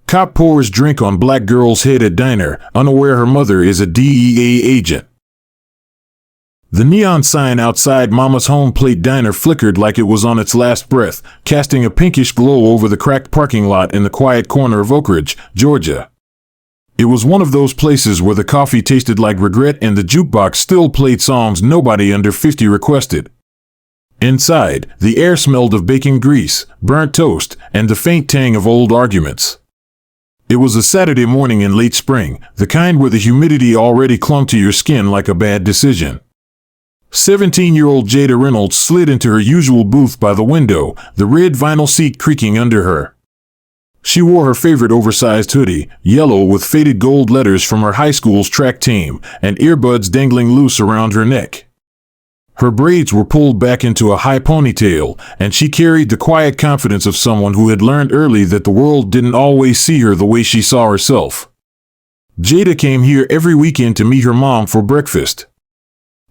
Cop pours drink on black girl's head at diner, unaware her mother is a DEA agent. The neon sign outside Mama's home plate diner flickered like it was on its last breath, casting a pinkish glow over the cracked parking lot in the quiet corner of Oak Ridge, Georgia. It was one of those places where the coffee tasted like regret and the jukebox still played songs nobody under 50 requested. Inside, the air smelled of baking grease, burnt toast, and the faint tang of old arguments. It was a Saturday morning in late spring, the kind where the humidity already clung to your skin like a bad decision. 17-year-old Jada Reynolds slid into her usual booth by the window, the red vinyl seat creaking under her. She wore her favorite oversized hoodie, yellow with faded gold letters from her high school's track team, and earbuds dangling loose around her neck. Her braids were pulled back into a high ponytail, and she carried the quiet confidence of someone who had learned early that the world didn't always see her the way she saw herself. Jada came here every weekend to meet her mom for breakfast.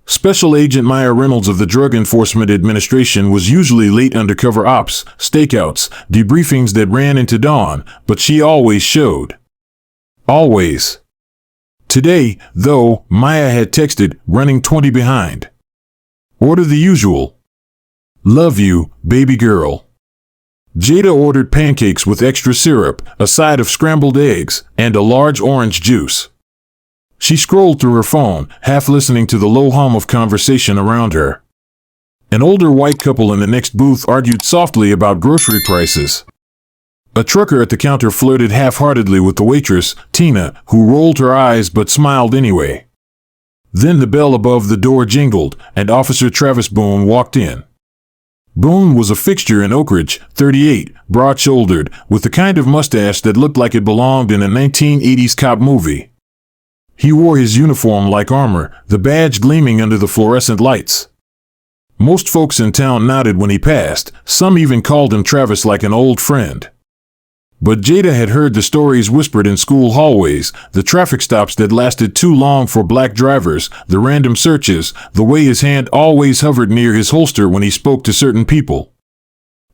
Special Agent Maya Reynolds of the Drug Enforcement Administration was usually late undercover ops, stakeouts, debriefings that ran into dawn, but she always showed. Always. Today, though, Maya had texted, running 20 behind. Order the usual. Love you, baby girl. Jada ordered pancakes with extra syrup, a side of scrambled eggs, and a large orange juice. She scrolled through her phone, half listening to the low hum of conversation around her. An older white couple in the next booth argued softly about grocery prices. A trucker at the counter flirted half-heartedly with the waitress, Tina, who rolled her eyes but smiled anyway. Then the bell above the door jingled, and Officer Travis Boone walked in. Boone was a fixture in Oak Ridge, 38, broad-shouldered, with the kind of mustache that looked like it belonged in a 1980s cop movie. He wore his uniform like armor, the badge gleaming under the fluorescent lights. Most folks in town nodded when he passed, some even called him Travis like an old friend. But Jada had heard the stories whispered in school hallways, the traffic stops that lasted too long for black drivers, the random searches, the way his hand always hovered near his holster when he spoke to certain people.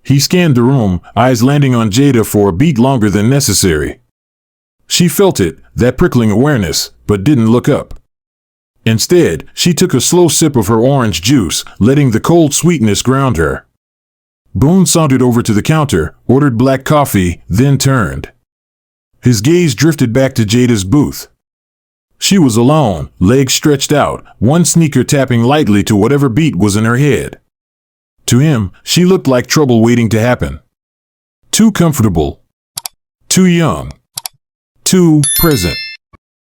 He scanned the room, eyes landing on Jada for a beat longer than necessary. She felt it, that prickling awareness, but didn't look up. Instead, she took a slow sip of her orange juice, letting the cold sweetness ground her. Boone sauntered over to the counter, ordered black coffee, then turned. His gaze drifted back to Jada's booth. She was alone, legs stretched out, one sneaker tapping lightly to whatever beat was in her head. To him, she looked like trouble waiting to happen. Too comfortable. Too young. Too present.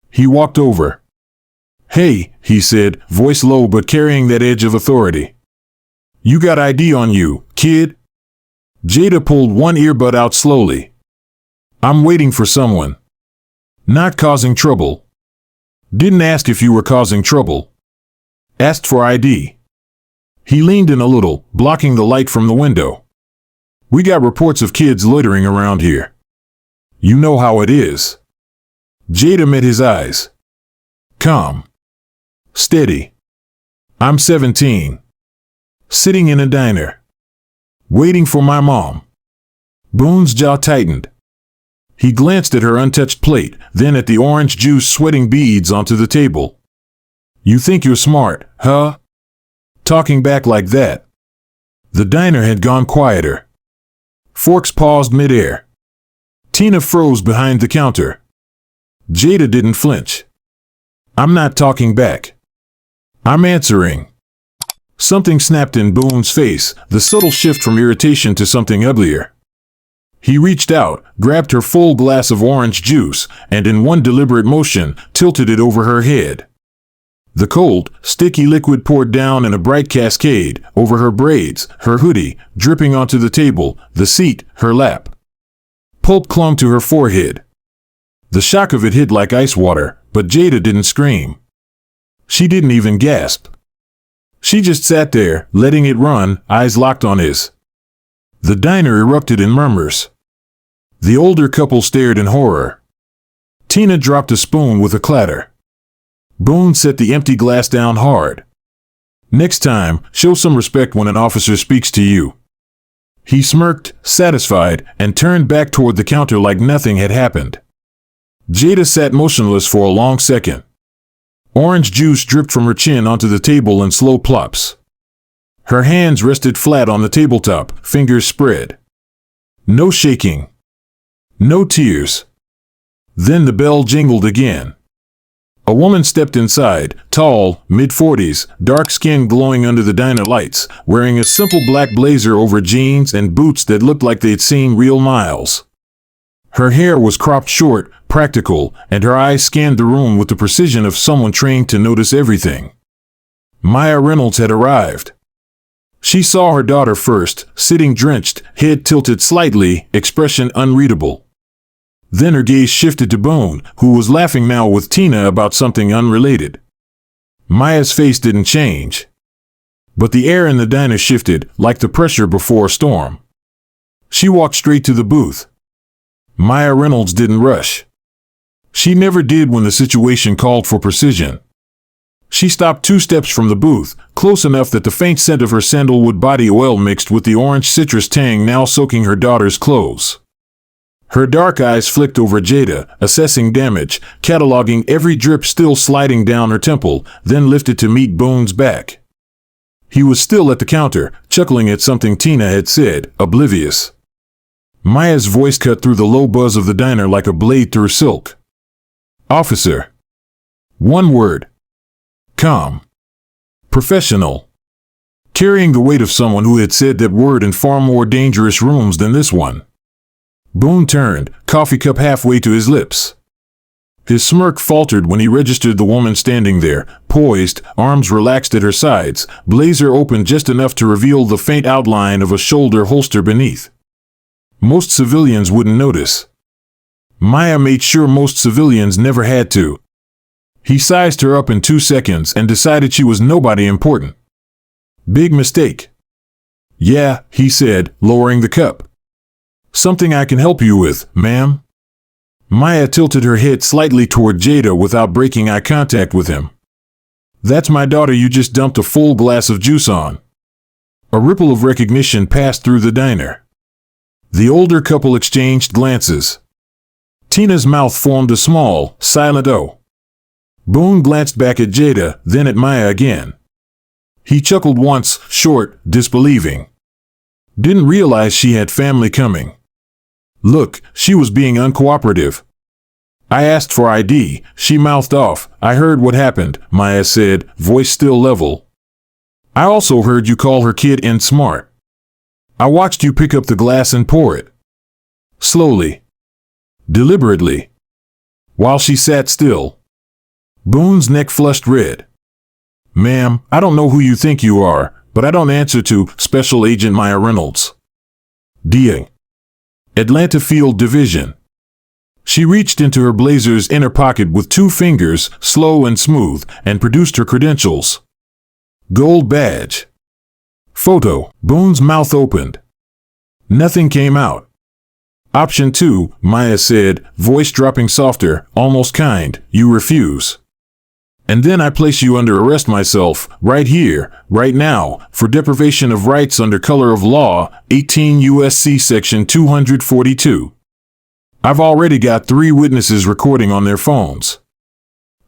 He walked over. "Hey," he said, voice low but carrying that edge of authority. "You got ID on you, kid?" Jada pulled one earbud out slowly. "I'm waiting for someone. Not causing trouble. Didn't ask if you were causing trouble. Asked for ID." He leaned in a little, blocking the light from the window. "We got reports of kids loitering around here. You know how it is." Jada met his eyes. Calm. Steady. "I'm 17. Sitting in a diner. Waiting for my mom." Boone's jaw tightened. He glanced at her untouched plate, then at the orange juice sweating beads onto the table. "You think you're smart, huh? Talking back like that." The diner had gone quieter. Forks paused midair. Tina froze behind the counter. Jada didn't flinch. "I'm not talking back. I'm answering." Something snapped in Boone's face, the subtle shift from irritation to something uglier. He reached out, grabbed her full glass of orange juice, and in one deliberate motion, tilted it over her head. The cold, sticky liquid poured down in a bright cascade, over her braids, her hoodie, dripping onto the table, the seat, her lap. Pulp clung to her forehead. The shock of it hit like ice water, but Jada didn't scream. She didn't even gasp. She just sat there, letting it run, eyes locked on his. The diner erupted in murmurs. The older couple stared in horror. Tina dropped a spoon with a clatter. Boone set the empty glass down hard. "Next time, show some respect when an officer speaks to you." He smirked, satisfied, and turned back toward the counter like nothing had happened. Jada sat motionless for a long second. Orange juice dripped from her chin onto the table in slow plops. Her hands rested flat on the tabletop, fingers spread. No shaking. No tears. Then the bell jingled again. A woman stepped inside, tall, mid-40s, dark skin glowing under the diner lights, wearing a simple black blazer over jeans and boots that looked like they'd seen real miles. Her hair was cropped short, practical, and her eyes scanned the room with the precision of someone trained to notice everything. Maya Reynolds had arrived. She saw her daughter first, sitting drenched, head tilted slightly, expression unreadable. Then her gaze shifted to Boone, who was laughing now with Tina about something unrelated. Maya's face didn't change. But the air in the diner shifted, like the pressure before a storm. She walked straight to the booth. Maya Reynolds didn't rush. She never did when the situation called for precision. She stopped 2 steps from the booth, close enough that the faint scent of her sandalwood body oil mixed with the orange citrus tang now soaking her daughter's clothes. Her dark eyes flicked over Jada, assessing damage, cataloging every drip still sliding down her temple, then lifted to meet Boone's back. He was still at the counter, chuckling at something Tina had said, oblivious. Maya's voice cut through the low buzz of the diner like a blade through silk. Officer. One word. Calm. Professional. Carrying the weight of someone who had said that word in far more dangerous rooms than this one. Boone turned, coffee cup halfway to his lips. His smirk faltered when he registered the woman standing there, poised, arms relaxed at her sides, blazer open just enough to reveal the faint outline of a shoulder holster beneath. Most civilians wouldn't notice. Maya made sure most civilians never had to. He sized her up in 2 seconds and decided she was nobody important. Big mistake. Yeah, he said, lowering the cup. Something I can help you with, ma'am? Maya tilted her head slightly toward Jada without breaking eye contact with him. That's my daughter you just dumped a full glass of juice on. A ripple of recognition passed through the diner. The older couple exchanged glances. Tina's mouth formed a small, silent O. Boone glanced back at Jada, then at Maya again. He chuckled once, short, disbelieving. Didn't realize she had family coming. Look, she was being uncooperative. I asked for ID, she mouthed off. I heard what happened, Maya said, voice still level. I also heard you call her kid and smart. I watched you pick up the glass and pour it. Slowly. Deliberately. While she sat still. Boone's neck flushed red. Ma'am, I don't know who you think you are, but I don't answer to Special Agent Maya Reynolds. DEA. Atlanta Field Division. She reached into her blazer's inner pocket with 2 fingers, slow and smooth, and produced her credentials. Gold badge. Photo. Boone's mouth opened. Nothing came out. Option 2, Maya said, voice dropping softer, almost kind, you refuse. And then I place you under arrest myself, right here, right now, for deprivation of rights under color of law, 18 U.S.C. Section 242. I've already got 3 witnesses recording on their phones.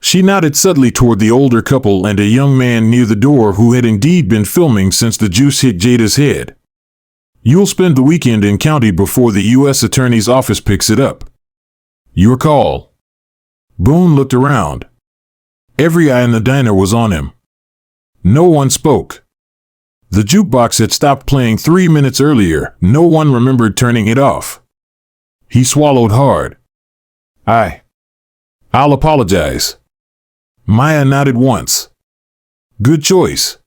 She nodded subtly toward the older couple and a young man near the door who had indeed been filming since the juice hit Jada's head. You'll spend the weekend in county before the U.S. Attorney's office picks it up. Your call. Boone looked around. Every eye in the diner was on him. No one spoke. The jukebox had stopped playing 3 minutes earlier. No one remembered turning it off. He swallowed hard. I'll apologize. Maya nodded once. Good choice.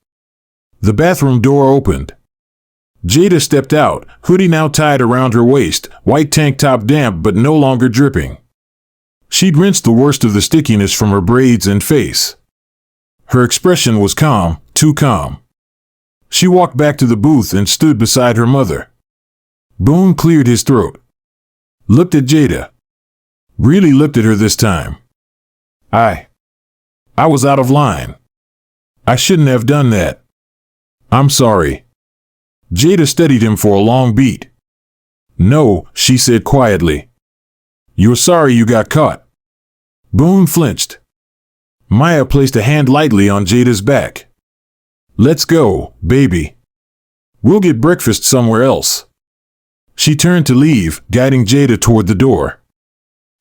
The bathroom door opened. Jada stepped out, hoodie now tied around her waist, white tank top damp but no longer dripping. She'd rinsed the worst of the stickiness from her braids and face. Her expression was calm, too calm. She walked back to the booth and stood beside her mother. Boone cleared his throat. Looked at Jada. Really looked at her this time. I was out of line. I shouldn't have done that. I'm sorry. Jada studied him for a long beat. "No," she said quietly. "You're sorry you got caught." Boone flinched. Maya placed a hand lightly on Jada's back. "Let's go, baby. We'll get breakfast somewhere else." She turned to leave, guiding Jada toward the door.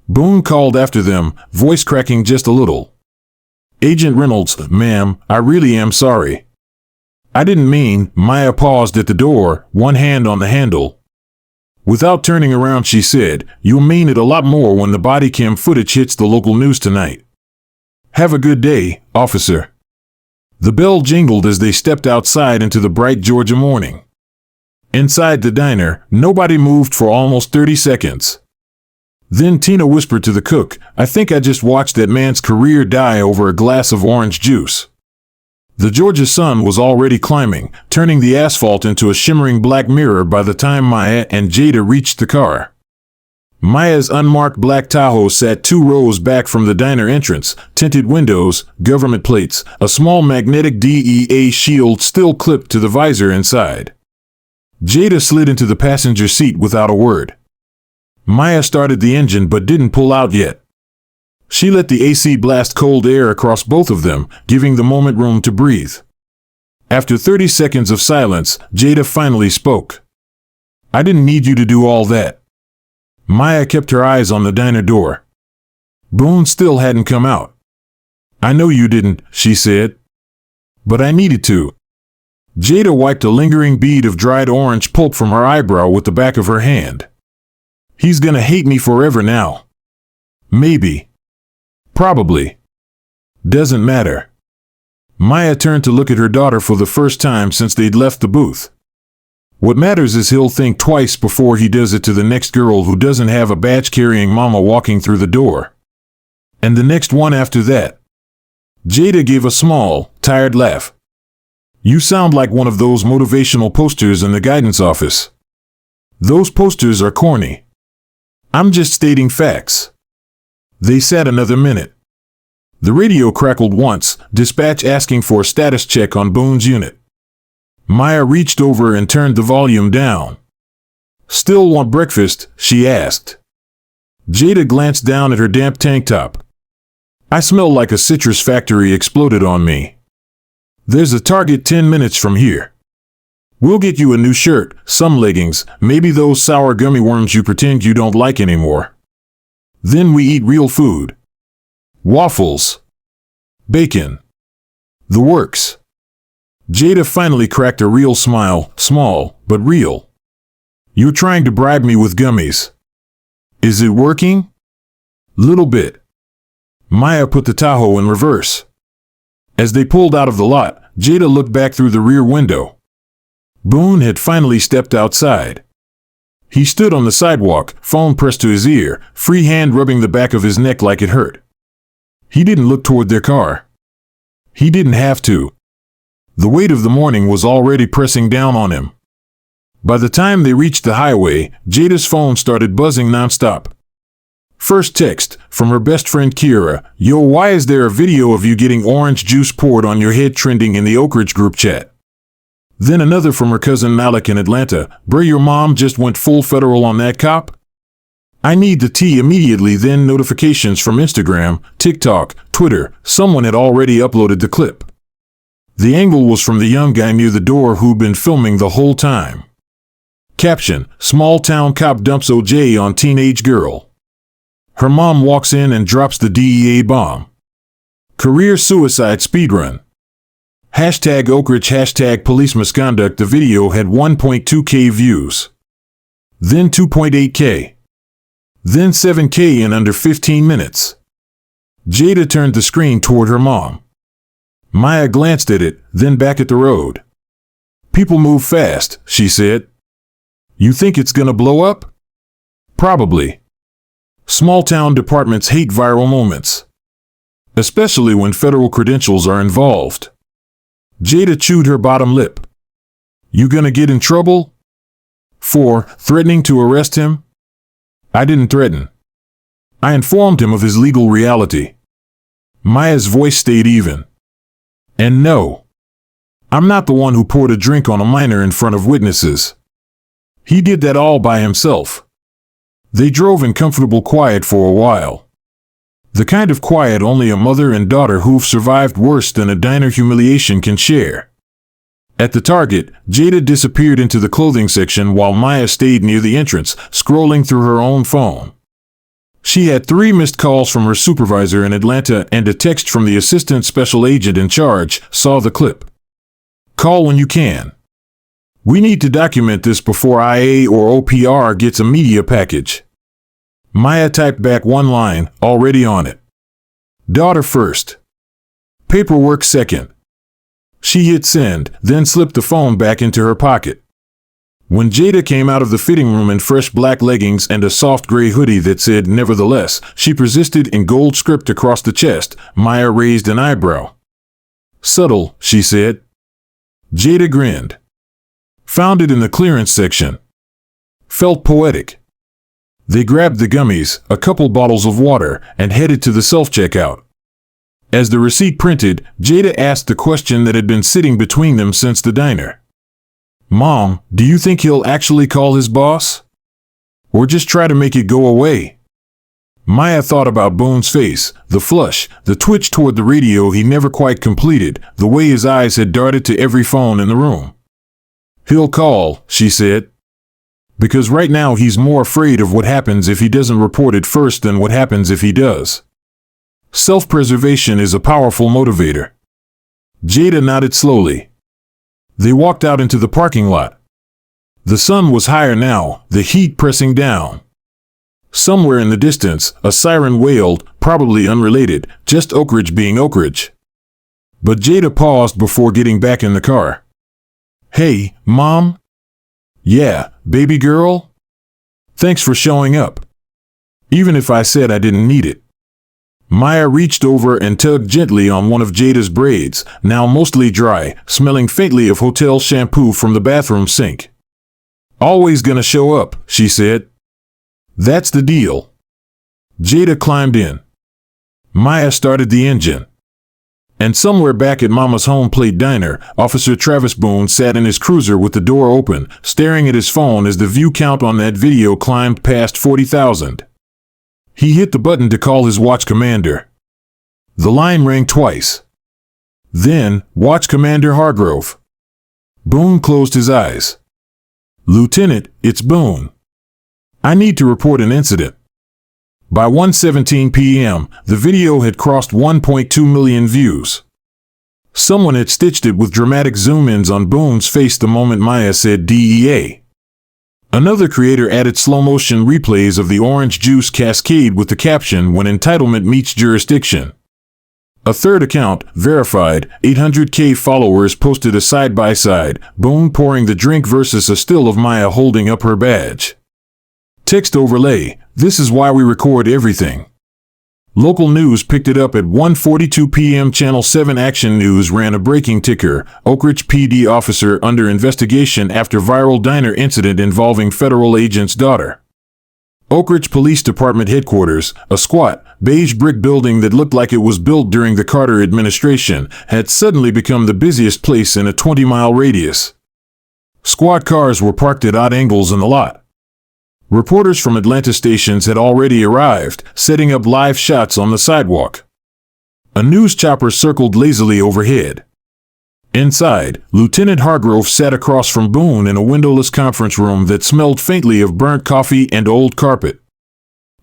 Boone called after them, voice cracking just a little. "Agent Reynolds, ma'am, I really am sorry. I didn't mean." Maya paused at the door, one hand on the handle. Without turning around, she said, "You'll mean it a lot more when the body cam footage hits the local news tonight. Have a good day, officer." The bell jingled as they stepped outside into the bright Georgia morning. Inside the diner, nobody moved for almost 30 seconds. Then Tina whispered to the cook, "I think I just watched that man's career die over a glass of orange juice." The Georgia sun was already climbing, turning the asphalt into a shimmering black mirror by the time Maya and Jada reached the car. Maya's unmarked black Tahoe sat 2 rows back from the diner entrance, tinted windows, government plates, a small magnetic DEA shield still clipped to the visor inside. Jada slid into the passenger seat without a word. Maya started the engine but didn't pull out yet. She let the AC blast cold air across both of them, giving the moment room to breathe. After 30 seconds of silence, Jada finally spoke. "I didn't need you to do all that." Maya kept her eyes on the diner door. Boone still hadn't come out. "I know you didn't," she said. "But I needed to." Jada wiped a lingering bead of dried orange pulp from her eyebrow with the back of her hand. "He's gonna hate me forever now." "Maybe. Probably. Doesn't matter." Maya turned to look at her daughter for the first time since they'd left the booth. "What matters is he'll think twice before he does it to the next girl who doesn't have a badge-carrying mama walking through the door. And the next one after that." Jada gave a small, tired laugh. "You sound like one of those motivational posters in the guidance office. Those posters are corny. I'm just stating facts." They sat another minute. The radio crackled once, dispatch asking for a status check on Boone's unit. Maya reached over and turned the volume down. "Still want breakfast?" she asked. Jada glanced down at her damp tank top. "I smell like a citrus factory exploded on me. There's a Target 10 minutes from here. We'll get you a new shirt, some leggings, maybe those sour gummy worms you pretend you don't like anymore. Then we eat real food. Waffles. Bacon. The works." Jada finally cracked a real smile, small, but real. "You're trying to bribe me with gummies. Is it working?" "Little bit." Maya put the Tahoe in reverse. As they pulled out of the lot, Jada looked back through the rear window. Boone had finally stepped outside. He stood on the sidewalk, phone pressed to his ear, free hand rubbing the back of his neck like it hurt. He didn't look toward their car. He didn't have to. The weight of the morning was already pressing down on him. By the time they reached the highway, Jada's phone started buzzing nonstop. First text, from her best friend Kira, "Yo, why is there a video of you getting orange juice poured on your head trending in the Oak Ridge group chat?" Then another from her cousin Malik in Atlanta, "Bruh, your mom just went full federal on that cop? I need the tea immediately." Then notifications from Instagram, TikTok, Twitter. Someone had already uploaded the clip. The angle was from the young guy near the door who'd been filming the whole time. Caption, "Small town cop dumps OJ on teenage girl. Her mom walks in and drops the DEA bomb. Career suicide speedrun. Hashtag Oak Ridge, hashtag police misconduct." The video had 1.2K views. Then 2.8K. Then 7K in under 15 minutes. Jada turned the screen toward her mom. Maya glanced at it, then back at the road. "People move fast," she said. "You think it's gonna blow up?" "Probably. Small-town departments hate viral moments. Especially when federal credentials are involved." Jada chewed her bottom lip. "You gonna get in trouble?" "For threatening to arrest him?" "I didn't threaten. I informed him of his legal reality." Maya's voice stayed even. "And no. I'm not the one who poured a drink on a minor in front of witnesses. He did that all by himself. They drove in comfortable quiet for a while. The kind of quiet only a mother and daughter who've survived worse than a diner humiliation can share. At the Target, Jada disappeared into the clothing section while Maya stayed near the entrance, scrolling through her own phone. She had 3 missed calls from her supervisor in Atlanta and a text from the assistant special agent in charge. Saw the clip. Call when you can. We need to document this before IA or OPR gets a media package. Maya typed back one line, already on it. Daughter first. Paperwork second. She hit send, then slipped the phone back into her pocket. When Jada came out of the fitting room in fresh black leggings and a soft gray hoodie that said nevertheless, she persisted in gold script across the chest. Maya raised an eyebrow. Subtle, she said. Jada grinned. Found it in the clearance section. Felt poetic. They grabbed the gummies, a couple bottles of water, and headed to the self-checkout. As the receipt printed, Jada asked the question that had been sitting between them since the diner. Mom, do you think he'll actually call his boss? Or just try to make it go away? Maya thought about Boone's face, the flush, the twitch toward the radio he never quite completed, the way his eyes had darted to every phone in the room. He'll call, she said. Because right now he's more afraid of what happens if he doesn't report it first than what happens if he does. Self-preservation is a powerful motivator. Jada nodded slowly. They walked out into the parking lot. The sun was higher now, the heat pressing down. Somewhere in the distance, a siren wailed, probably unrelated, just Oak Ridge being Oak Ridge. But Jada paused before getting back in the car. Hey, Mom? Yeah, baby girl? Thanks for showing up. Even if I said I didn't need it. Maya reached over and tugged gently on one of Jada's braids, now mostly dry, smelling faintly of hotel shampoo from the bathroom sink. Always gonna show up, she said. That's the deal. Jada climbed in. Maya started the engine. And somewhere back at Mama's home plate diner, Officer Travis Boone sat in his cruiser with the door open, staring at his phone as the view count on that video climbed past 40,000. He hit the button to call his watch commander. The line rang twice. Then, Watch Commander Hargrove. Boone closed his eyes. Lieutenant, it's Boone. I need to report an incident. By 1:17 p.m., the video had crossed 1.2 million views. Someone had stitched it with dramatic zoom-ins on Boone's face the moment Maya said DEA. Another creator added slow-motion replays of the orange juice cascade with the caption, "When entitlement meets jurisdiction." A third account, verified, 800K followers posted a side-by-side, Boone pouring the drink versus a still of Maya holding up her badge. Text overlay, "This is why we record everything." Local news picked it up at 1:42 p.m. Channel 7 Action News ran a breaking ticker, Oak Ridge PD officer under investigation after viral diner incident involving federal agent's daughter. Oak Ridge Police Department headquarters, a squat, beige brick building that looked like it was built during the Carter administration, had suddenly become the busiest place in a 20-mile radius. Squad cars were parked at odd angles in the lot. Reporters from Atlanta stations had already arrived, setting up live shots on the sidewalk. A news chopper circled lazily overhead. Inside, Lieutenant Hargrove sat across from Boone in a windowless conference room that smelled faintly of burnt coffee and old carpet.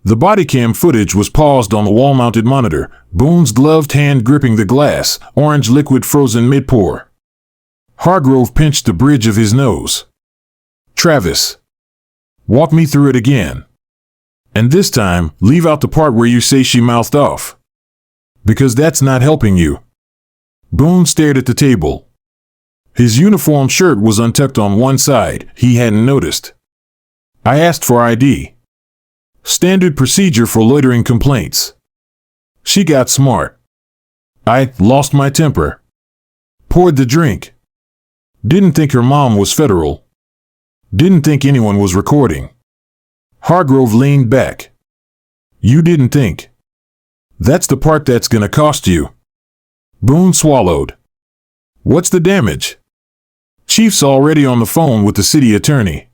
The body cam footage was paused on the wall-mounted monitor, Boone's gloved hand gripping the glass, orange liquid frozen mid-pour. Hargrove pinched the bridge of his nose. Travis. Walk me through it again. And this time, leave out the part where you say she mouthed off. Because that's not helping you. Boone stared at the table. His uniform shirt was untucked on one side, he hadn't noticed. I asked for ID. Standard procedure for loitering complaints. She got smart. I lost my temper. Poured the drink. Didn't think her mom was federal. Didn't think anyone was recording. Hargrove leaned back. You didn't think. That's the part that's gonna cost you. Boone swallowed. What's the damage? Chief's already on the phone with the city attorney.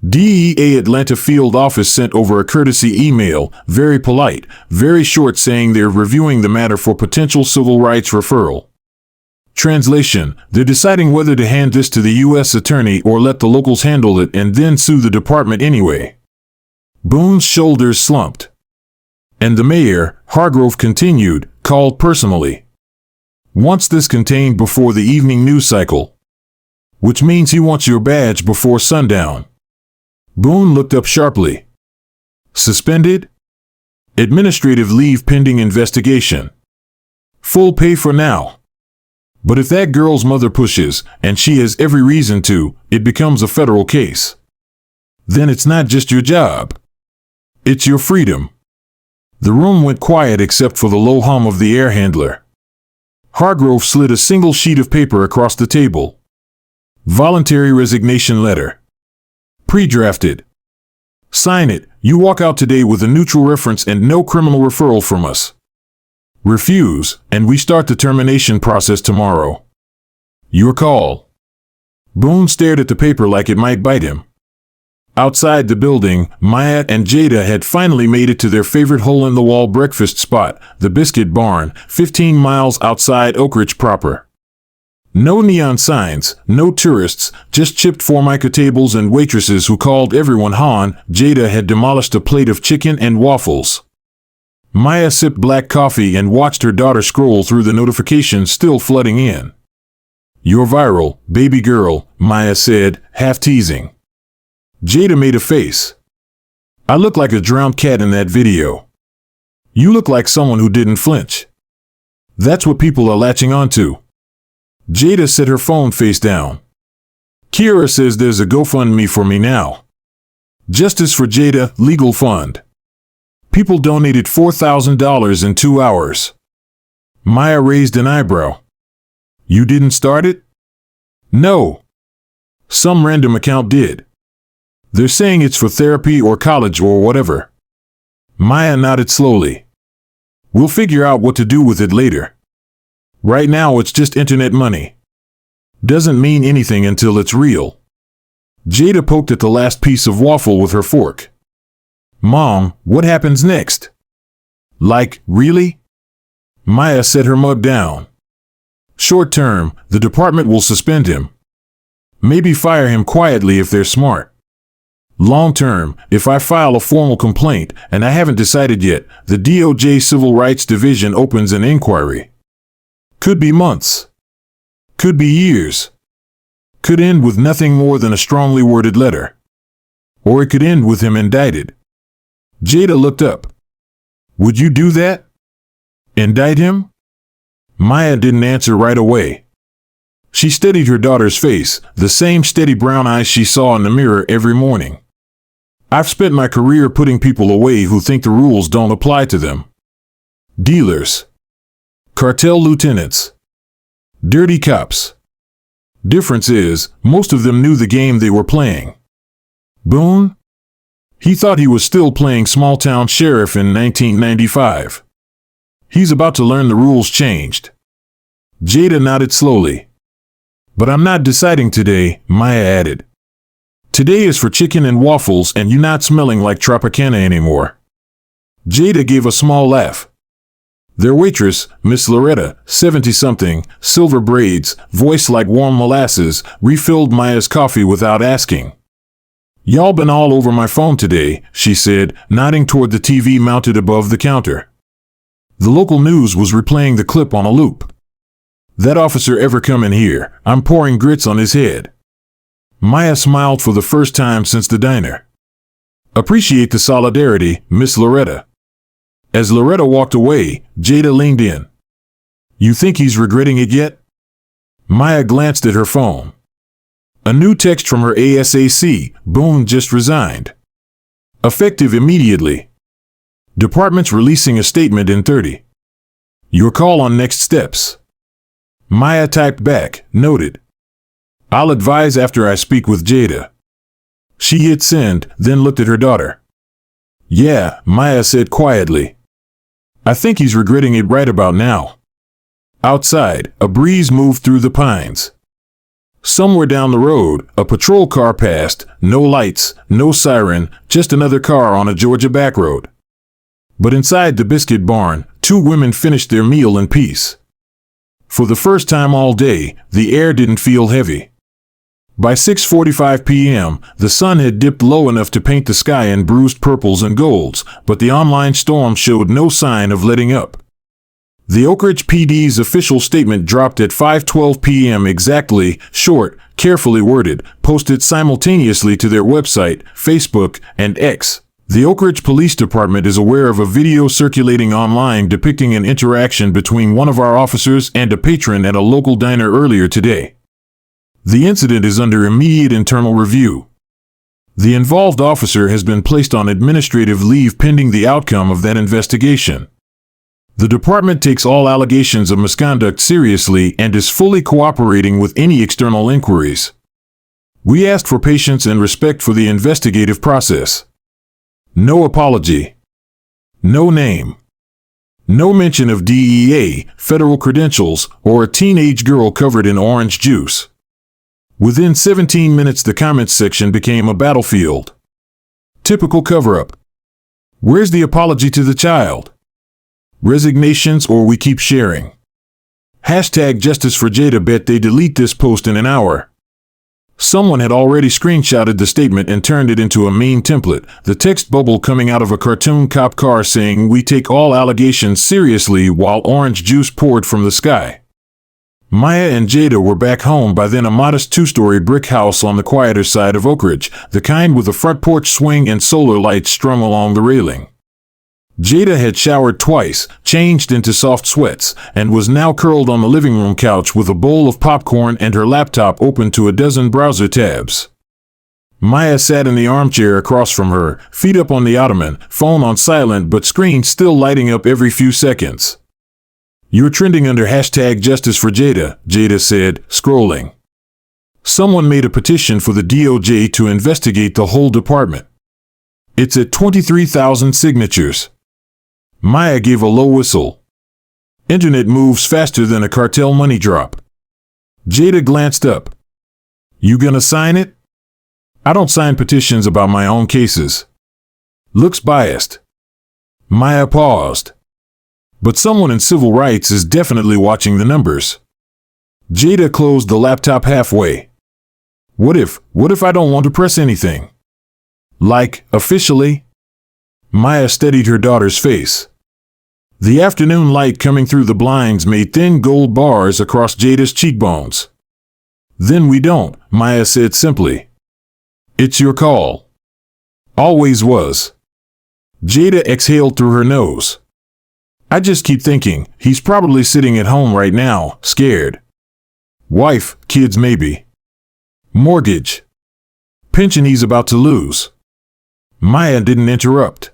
DEA Atlanta field office sent over a courtesy email, very polite, very short, saying they're reviewing the matter for potential civil rights referral. Translation: they're deciding whether to hand this to the U.S. attorney or let the locals handle it and then sue the department anyway. Boone's shoulders slumped. And the mayor, Hargrove continued, called personally. Wants this contained before the evening news cycle. Which means he wants your badge before sundown. Boone looked up sharply. Suspended? Administrative leave pending investigation. Full pay for now. But if that girl's mother pushes, and she has every reason to, it becomes a federal case. Then it's not just your job. It's your freedom. The room went quiet except for the low hum of the air handler. Hargrove slid a single sheet of paper across the table. Voluntary resignation letter. Pre-drafted. Sign it. You walk out today with a neutral reference and no criminal referral from us. Refuse, and we start the termination process tomorrow. Your call. Boone stared at the paper like it might bite him. Outside the building, Maya and Jada had finally made it to their favorite hole-in-the-wall breakfast spot, the Biscuit Barn, 15 miles outside Oak Ridge proper. No neon signs, no tourists, just chipped Formica tables and waitresses who called everyone Han. Jada had demolished a plate of chicken and waffles. Maya sipped black coffee and watched her daughter scroll through the notifications still flooding in. You're viral, baby girl, Maya said, half teasing. Jada made a face. I look like a drowned cat in that video. You look like someone who didn't flinch. That's what people are latching onto. Jada set her phone face down. Kira says there's a GoFundMe for me now. Justice for Jada, legal fund. People donated $4,000 in 2 hours. Maya raised an eyebrow. You didn't start it? No. Some random account did. They're saying it's for therapy or college or whatever. Maya nodded slowly. We'll figure out what to do with it later. Right now it's just internet money. Doesn't mean anything until it's real. Jada poked at the last piece of waffle with her fork. Mom, what happens next? Like, really? Maya set her mug down. Short term, the department will suspend him. Maybe fire him quietly if they're smart. Long term, if I file a formal complaint, and I haven't decided yet, the DOJ Civil Rights Division opens an inquiry. Could be months. Could be years. Could end with nothing more than a strongly worded letter. Or it could end with him indicted. Jada looked up. Would you do that? Indict him? Maya didn't answer right away. She studied her daughter's face, the same steady brown eyes she saw in the mirror every morning. I've spent my career putting people away who think the rules don't apply to them. Dealers. Cartel lieutenants. Dirty cops. Difference is, most of them knew the game they were playing. Boone? He thought he was still playing small-town sheriff in 1995. He's about to learn the rules changed. Jada nodded slowly. But I'm not deciding today, Maya added. Today is for chicken and waffles and you not smelling like Tropicana anymore. Jada gave a small laugh. Their waitress, Miss Loretta, 70-something, silver braids, voice like warm molasses, refilled Maya's coffee without asking. Y'all been all over my phone today, she said, nodding toward the TV mounted above the counter. The local news was replaying the clip on a loop. That officer ever come in here, I'm pouring grits on his head. Maya smiled for the first time since the diner. Appreciate the solidarity, Miss Loretta. As Loretta walked away, Jada leaned in. You think he's regretting it yet? Maya glanced at her phone. A new text from her ASAC, Boone just resigned. Effective immediately. Department's releasing a statement in 30. Your call on next steps. Maya typed back, noted. I'll advise after I speak with Jada. She hit send, then looked at her daughter. Yeah, Maya said quietly. I think he's regretting it right about now. Outside, a breeze moved through the pines. Somewhere down the road, a patrol car passed, no lights, no siren, just another car on a Georgia back road. But inside the biscuit barn, two women finished their meal in peace. For the first time all day, the air didn't feel heavy. By 6:45 p.m., the sun had dipped low enough to paint the sky in bruised purples and golds, but the online storm showed no sign of letting up. The Oak Ridge PD's official statement dropped at 5:12 p.m. exactly, short, carefully worded, posted simultaneously to their website, Facebook, and X. The Oak Ridge Police Department is aware of a video circulating online depicting an interaction between one of our officers and a patron at a local diner earlier today. The incident is under immediate internal review. The involved officer has been placed on administrative leave pending the outcome of that investigation. The department takes all allegations of misconduct seriously and is fully cooperating with any external inquiries. We ask for patience and respect for the investigative process. No apology. No name. No mention of DEA, federal credentials, or a teenage girl covered in orange juice. Within 17 minutes, the comments section became a battlefield. Typical cover-up. Where's the apology to the child? Resignations or we keep sharing. Hashtag Justice for Jada bet they delete this post in an hour. Someone had already screenshotted the statement and turned it into a meme template, the text bubble coming out of a cartoon cop car saying we take all allegations seriously while orange juice poured from the sky. Maya and Jada were back home by then, a modest 2-story brick house on the quieter side of Oak Ridge, the kind with a front porch swing and solar lights strung along the railing. Jada had showered twice, changed into soft sweats, and was now curled on the living room couch with a bowl of popcorn and her laptop open to a dozen browser tabs. Maya sat in the armchair across from her, feet up on the ottoman, phone on silent but screen still lighting up every few seconds. You're trending under hashtag Justice for Jada, Jada said, scrolling. Someone made a petition for the DOJ to investigate the whole department. It's at 23,000 signatures. Maya gave a low whistle. Internet moves faster than a cartel money drop. Jada glanced up. You gonna sign it? I don't sign petitions about my own cases. Looks biased. Maya paused. But someone in civil rights is definitely watching the numbers. Jada closed the laptop halfway. What if I don't want to press anything? Like, officially? Maya steadied her daughter's face. The afternoon light coming through the blinds made thin gold bars across Jada's cheekbones. Then we don't, Maya said simply. It's your call. Always was. Jada exhaled through her nose. I just keep thinking, he's probably sitting at home right now, scared. Wife, kids maybe. Mortgage. Pension he's about to lose. Maya didn't interrupt.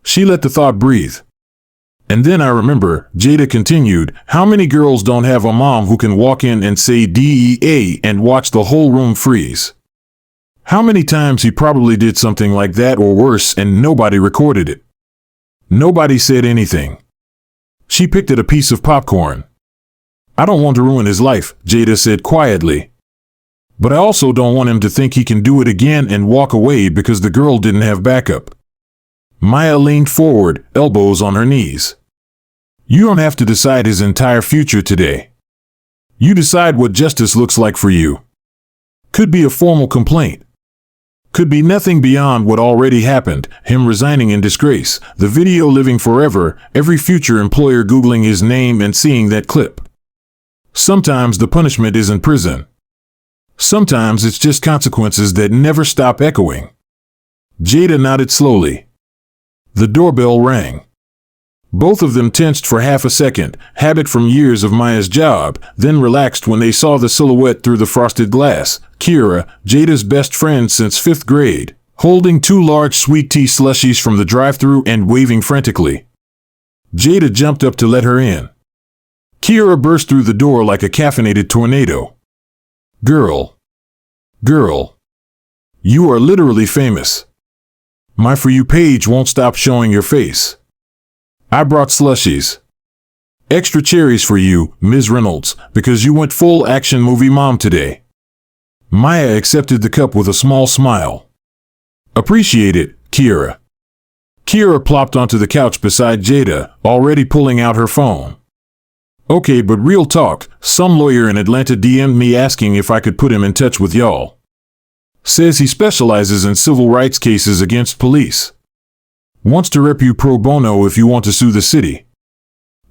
She let the thought breathe. And then I remember, Jada continued, how many girls don't have a mom who can walk in and say DEA and watch the whole room freeze? How many times he probably did something like that or worse and nobody recorded it? Nobody said anything. She picked at a piece of popcorn. I don't want to ruin his life, Jada said quietly. But I also don't want him to think he can do it again and walk away because the girl didn't have backup. Maya leaned forward, elbows on her knees. You don't have to decide his entire future today. You decide what justice looks like for you. Could be a formal complaint. Could be nothing beyond what already happened, him resigning in disgrace, the video living forever, every future employer Googling his name and seeing that clip. Sometimes the punishment isn't prison. Sometimes it's just consequences that never stop echoing. Jada nodded slowly. The doorbell rang. Both of them tensed for half a second, habit from years of Maya's job, then relaxed when they saw the silhouette through the frosted glass. Kira, Jada's best friend since 5th grade, holding 2 large sweet tea slushies from the drive-thru and waving frantically. Jada jumped up to let her in. Kira burst through the door like a caffeinated tornado. Girl. You are literally famous. My For You page won't stop showing your face. I brought slushies. Extra cherries for you, Ms. Reynolds, because you went full action movie mom today. Maya accepted the cup with a small smile. Appreciate it, Kira. Kira plopped onto the couch beside Jada, already pulling out her phone. Okay, but real talk, some lawyer in Atlanta DM'd me asking if I could put him in touch with y'all. Says he specializes in civil rights cases against police. Wants to rep you pro bono if you want to sue the city.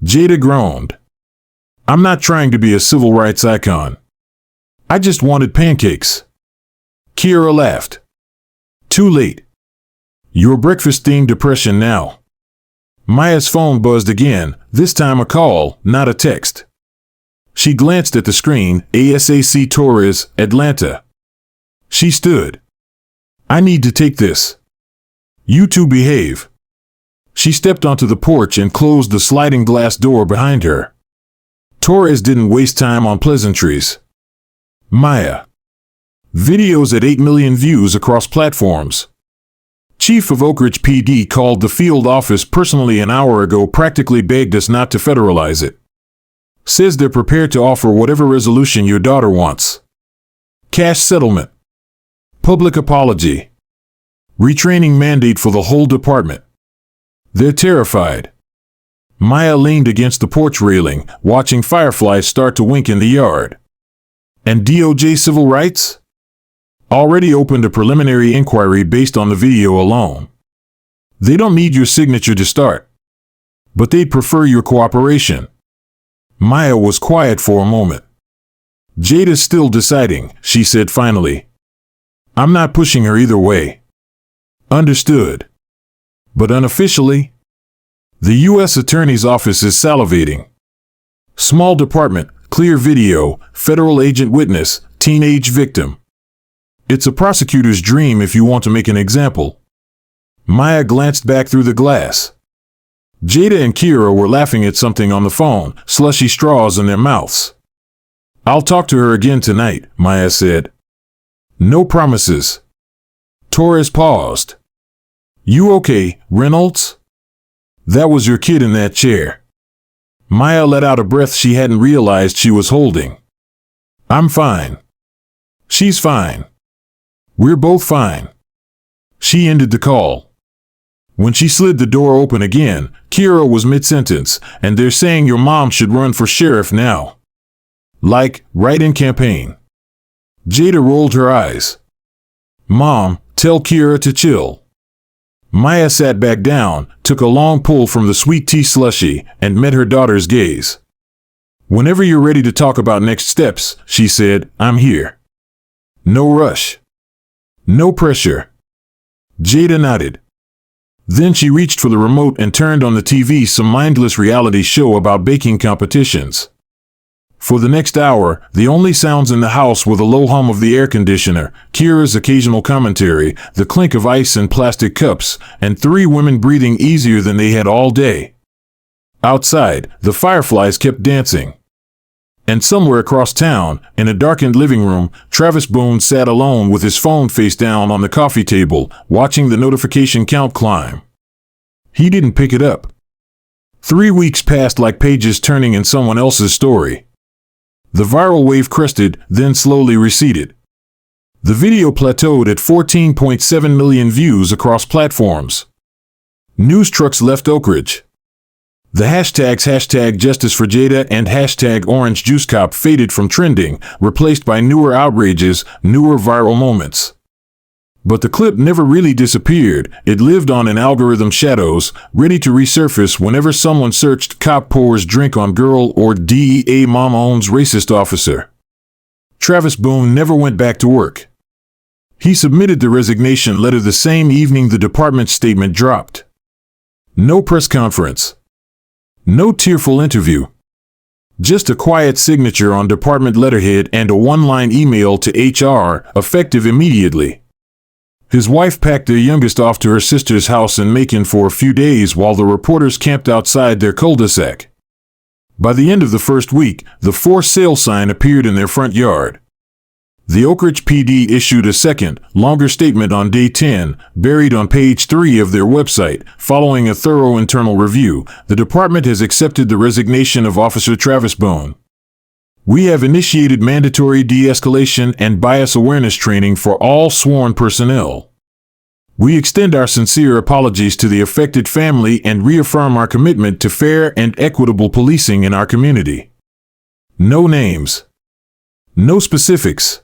Jada groaned. I'm not trying to be a civil rights icon. I just wanted pancakes. Kira laughed. Too late. Your breakfast-themed depression now. Maya's phone buzzed again, this time a call, not a text. She glanced at the screen, ASAC Torres, Atlanta. She stood. I need to take this. You two behave. She stepped onto the porch and closed the sliding glass door behind her. Torres didn't waste time on pleasantries. Maya. Videos at 8 million views across platforms. Chief of Oak Ridge PD called the field office personally an hour ago, practically begged us not to federalize it. Says they're prepared to offer whatever resolution your daughter wants. Cash settlement. Public apology. Retraining mandate for the whole department. They're terrified. Maya leaned against the porch railing, watching fireflies start to wink in the yard. And DOJ civil rights? Already opened a preliminary inquiry based on the video alone. They don't need your signature to start. But they'd prefer your cooperation. Maya was quiet for a moment. Jada's still deciding, she said finally. I'm not pushing her either way. Understood. But unofficially? The U.S. Attorney's Office is salivating. Small department, clear video, federal agent witness, teenage victim. It's a prosecutor's dream if you want to make an example. Maya glanced back through the glass. Jada and Kira were laughing at something on the phone, slushy straws in their mouths. I'll talk to her again tonight, Maya said. No promises. Torres paused. You okay, Reynolds? That was your kid in that chair. Maya let out a breath she hadn't realized she was holding. I'm fine. She's fine. We're both fine. She ended the call. When she slid the door open again, Kira was mid-sentence, and they're saying your mom should run for sheriff now. Like, write-in campaign. Jada rolled her eyes. Mom, tell Kira to chill. Maya sat back down, took a long pull from the sweet tea slushie, and met her daughter's gaze. Whenever you're ready to talk about next steps, she said, I'm here. No rush. No pressure. Jada nodded. Then she reached for the remote and turned on the TV some mindless reality show about baking competitions. For the next hour, the only sounds in the house were the low hum of the air conditioner, Kira's occasional commentary, the clink of ice in plastic cups, and 3 women breathing easier than they had all day. Outside, the fireflies kept dancing. And somewhere across town, in a darkened living room, Travis Boone sat alone with his phone face down on the coffee table, watching the notification count climb. He didn't pick it up. 3 weeks passed like pages turning in someone else's story. The viral wave crested, then slowly receded. The video plateaued at 14.7 million views across platforms. News trucks left Oak Ridge. The hashtags #Justice for Jada and #OrangeJuiceCop faded from trending, replaced by newer outrages, newer viral moments. But the clip never really disappeared. It lived on in algorithm shadows, ready to resurface whenever someone searched cop pours drink on girl or DEA mom owns racist officer. Travis Boone never went back to work. He submitted the resignation letter the same evening the department's statement dropped. No press conference. No tearful interview. Just a quiet signature on department letterhead and a one-line email to HR, effective immediately. His wife packed their youngest off to her sister's house in Macon for a few days while the reporters camped outside their cul-de-sac. By the end of the first week, the for sale sign appeared in their front yard. The Oak Ridge PD issued a second, longer statement on day 10, buried on page 3 of their website. Following a thorough internal review, the department has accepted the resignation of Officer Travis Boone. We have initiated mandatory de-escalation and bias awareness training for all sworn personnel. We extend our sincere apologies to the affected family and reaffirm our commitment to fair and equitable policing in our community. No names. No specifics.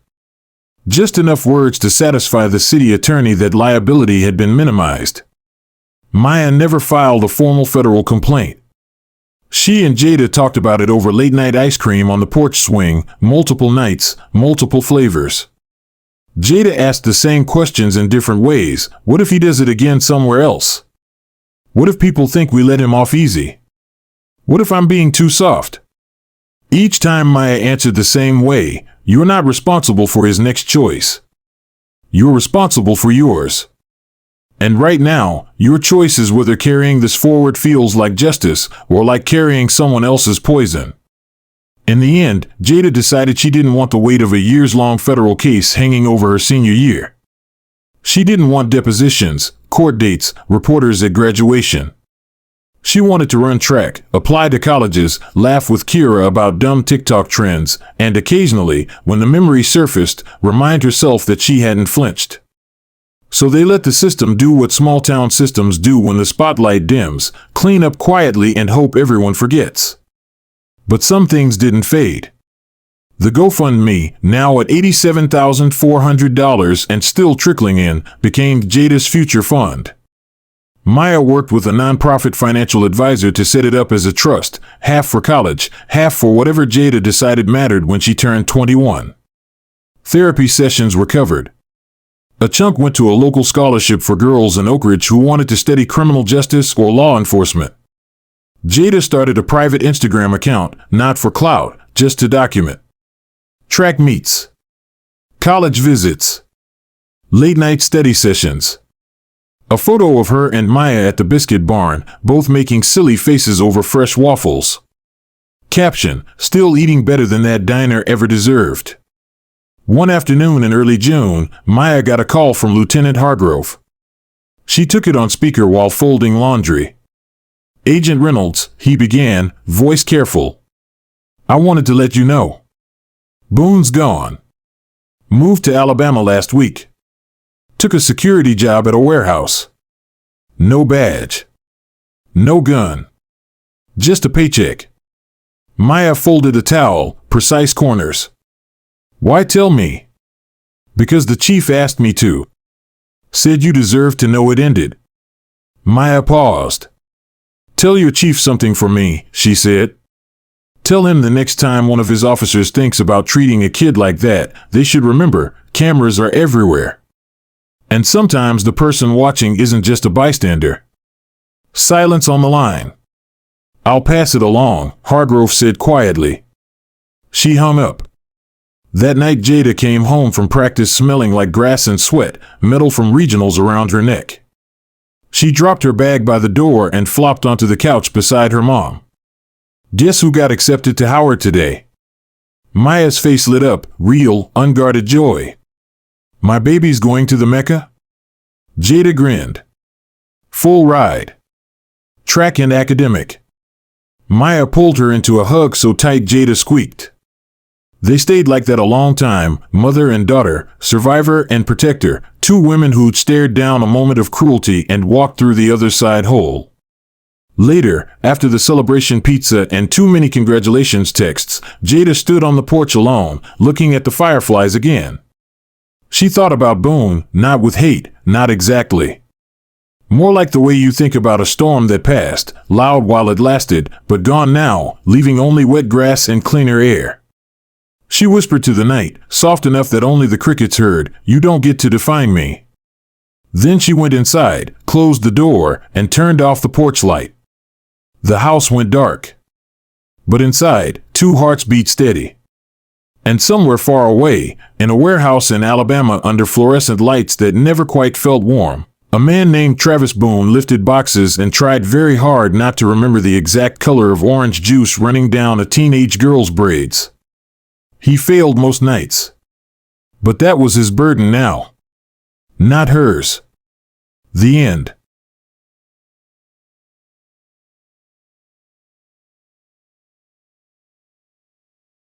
Just enough words to satisfy the city attorney that liability had been minimized. Maya never filed a formal federal complaint. She and Jada talked about it over late-night ice cream on the porch swing, multiple nights, multiple flavors. Jada asked the same questions in different ways. What if he does it again somewhere else? What if people think we let him off easy? What if I'm being too soft? Each time Maya answered the same way, you're not responsible for his next choice. You're responsible for yours. And right now, your choice is whether carrying this forward feels like justice or like carrying someone else's poison. In the end, Jada decided she didn't want the weight of a years-long federal case hanging over her senior year. She didn't want depositions, court dates, reporters at graduation. She wanted to run track, apply to colleges, laugh with Kira about dumb TikTok trends, and occasionally, when the memory surfaced, remind herself that she hadn't flinched. So they let the system do what small-town systems do when the spotlight dims, clean up quietly and hope everyone forgets. But some things didn't fade. The GoFundMe, now at $87,400 and still trickling in, became Jada's future fund. Maya worked with a nonprofit financial advisor to set it up as a trust, half for college, half for whatever Jada decided mattered when she turned 21. Therapy sessions were covered. A chunk went to a local scholarship for girls in Oak Ridge who wanted to study criminal justice or law enforcement. Jada started a private Instagram account, not for clout, just to document. Track meets. College visits. Late-night study sessions. A photo of her and Maya at the biscuit barn, both making silly faces over fresh waffles. Caption, still eating better than that diner ever deserved. One afternoon in early June, Maya got a call from Lieutenant Hargrove. She took it on speaker while folding laundry. Agent Reynolds, he began, voice careful. I wanted to let you know. Boone's gone. Moved to Alabama last week. Took a security job at a warehouse. No badge. No gun. Just a paycheck. Maya folded a towel, precise corners. Why tell me? Because the chief asked me to. Said you deserved to know it ended. Maya paused. Tell your chief something for me, she said. Tell him the next time one of his officers thinks about treating a kid like that, they should remember, cameras are everywhere. And sometimes the person watching isn't just a bystander. Silence on the line. I'll pass it along, Hargrove said quietly. She hung up. That night Jada came home from practice smelling like grass and sweat, metal from regionals around her neck. She dropped her bag by the door and flopped onto the couch beside her mom. Guess who got accepted to Howard today? Maya's face lit up, real, unguarded joy. My baby's going to the Mecca? Jada grinned. Full ride. Track and academic. Maya pulled her into a hug so tight Jada squeaked. They stayed like that a long time, mother and daughter, survivor and protector, two women who'd stared down a moment of cruelty and walked through the other side whole. Later, after the celebration pizza and too many congratulations texts, Jada stood on the porch alone, looking at the fireflies again. She thought about Boone, not with hate, not exactly. More like the way you think about a storm that passed, loud while it lasted, but gone now, leaving only wet grass and cleaner air. She whispered to the night, soft enough that only the crickets heard, "You don't get to define me." Then she went inside, closed the door, and turned off the porch light. The house went dark. But inside, two hearts beat steady. And somewhere far away, in a warehouse in Alabama under fluorescent lights that never quite felt warm, a man named Travis Boone lifted boxes and tried very hard not to remember the exact color of orange juice running down a teenage girl's braids. He failed most nights. But that was his burden now, not hers. The end.